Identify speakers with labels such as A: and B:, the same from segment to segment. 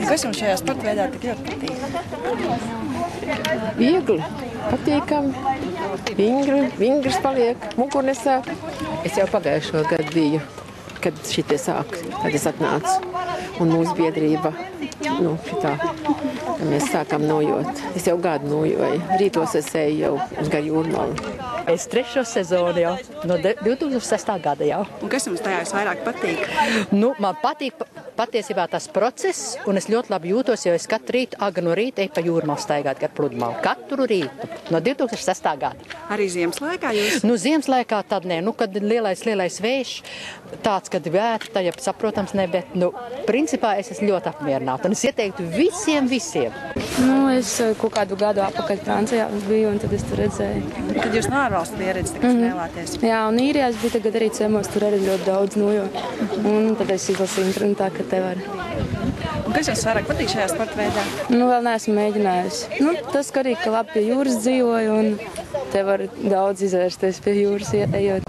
A: Kas jums šajā sporta veidā tik ļoti patīk?
B: Viegli, patīkami, vingrs paliek, mugunesā. Es jau pagājušo gadu biju, kad šitie sāk, kad es atnācu. Un mūsu biedrība, šitā, kad mēs sākam nojot. Es jau gadu nojoju. Rītos es eju jau uz gar Jūrmalu.
C: Es 3. sezonu jau, no 2006. gada jau.
A: Un kas jums tajā visvairāk patīk?
C: Man patīk patiesībā tas process, un es ļoti labi jūtos, jo es katru rītu, agri no rīta eju pa Jūrmalu staigāt gar pludmali. Katru rītu, no 2006. gada.
A: Arī ziemas laikā jūs?
C: Ziemas laikā tad nē, kad lielais vējš, tāds, kad vērta, ja saprotams, ne, bet, principā es esmu ļoti apmierināta, un es ieteiktu visiem.
D: Es kaut kādu gadu atpakaļ Francijā biju, un tad es tur redzēju.
A: Tad jūs no ārvalstu pieredzi tagad spēlēties?
D: Jā, un īrijā es biju tagad arī ciemos, tur arī ļoti daudz nojoju. Un tad es izlasīju internetā, ka te var.
A: Un kas jums vairāk patīk šajā sporta veidā?
D: Vēl neesmu mēģinājusi. Tas, ka arī ka labi pie jūras dzīvoju, un te var daudz izvērsties pie jūras ejot.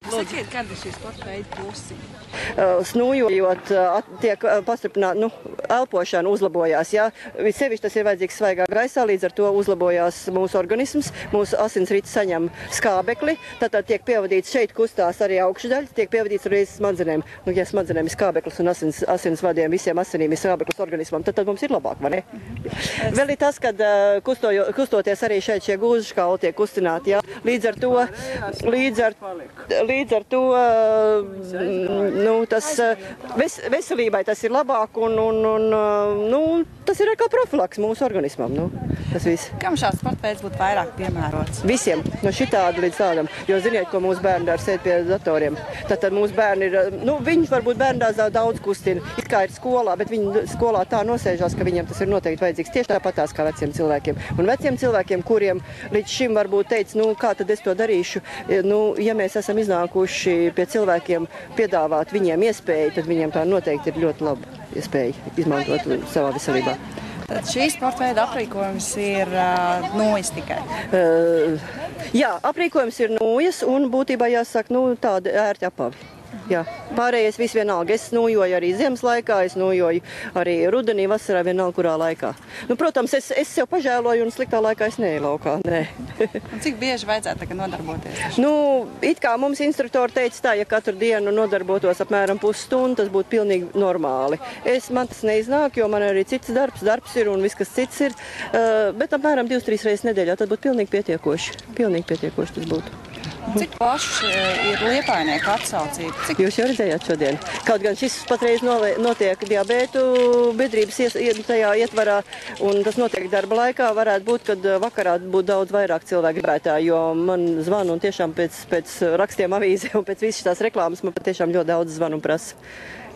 A: Sakiet, kāda ir šī sporta veida plusi?
E: Snūjot, tiek pastiprināta, elpošana uzlabojās, jā. Sevišķi tas ir vajadzīgs svaigā gaisā, līdz ar to uzlabojās mūsu organisms, mūsu asinsrites saņem skābekli, tad tiek pievadīts šeit kustās arī augšdaļas, tiek pievadīts arī smadzenēm. Ja smadzenēm ir skābeklis un asinsvadiem, visiem asinīm ir skābeklis organismam, tad mums ir labāk, vai ne? Vēl ir tas, kad kustoties arī šeit šie gūžkauli tiek kustināti, jā. Līdz ar to tas veselībai tas ir labāk un tas ir kā profilaks mūsu organismam. Tas viss.
A: Kam šāds sporta veids būtu vairāk piemērots?
E: Visiem, no šitāda līdz tādam. Jo ziniet, ko mūsu bērni dara sēd pie datoriem. Tad mūsu bērni ir, viņi varbūt bērndārzā daudz kustina. It kā ir skolā, bet viņi skolā tā nosēžās, ka viņiem tas ir noteikti vajadzīgs. Tieši tāpatās kā veciem cilvēkiem. Un veciem cilvēkiem, kuriem līdz šim varbūt teica, kā tad es to darīšu, ja mēs esam iznākuši pie cilvēkiem piedāvāt viņiem iespēju, tad viņiem tā noteikti ir ļoti laba iespēja izmantot savā veselībā.
A: Tad šī sporta veida aprīkojums ir nūjas tikai?
E: Jā, aprīkojums ir nūjas un būtībā jāsaka, tādi ērti apavi. Jā, pārējais viss vienalga. Es nojoju arī ziemas laikā, es nojoju arī rudenī, vasarā, vienalga kurā laikā. Protams, es sev pažēloju un sliktā laikā es neeju laukā, nē.
A: Un cik bieži vajadzētu tagad nodarboties?
E: It kā mums instruktori teica tā, ja katru dienu nodarbotos apmēram pusstundu, tas būtu pilnīgi normāli. Man tas neiznāk, jo man arī cits darbs ir un viss, kas cits ir, bet apmēram 2-3 reizes nedēļā tad būtu pilnīgi pietiekoši. Pilnīgi pietiekoši tas būtu.
A: Cik plaši ir liepājnieku atsaucība?
E: Jūs jau redzējāt šodien. Kaut gan šis patreiz notiek diabētu biedrības tajā ietvarā, un tas notiek darba laikā, varētu būt, kad vakarā būtu daudz vairāk cilvēku gribētāji, jo man zvanu un tiešām pēc rakstiem avīzē un pēc visas tās reklāmas man patiešām ļoti daudz zvanu un prasa.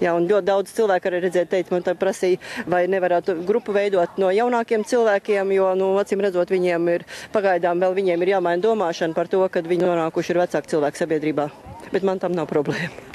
E: Jā, un ļoti daudz cilvēku arī teica, man tā prasīja, vai nevarētu grupu veidot no jaunākiem cilvēkiem, jo, acīm redzot, viņiem ir pagaidām vēl viņiem ir jāmaina domāšana par to, kad viņi nonākuši ir vecāki cilvēki sabiedrībā. Bet man tam nav problēma.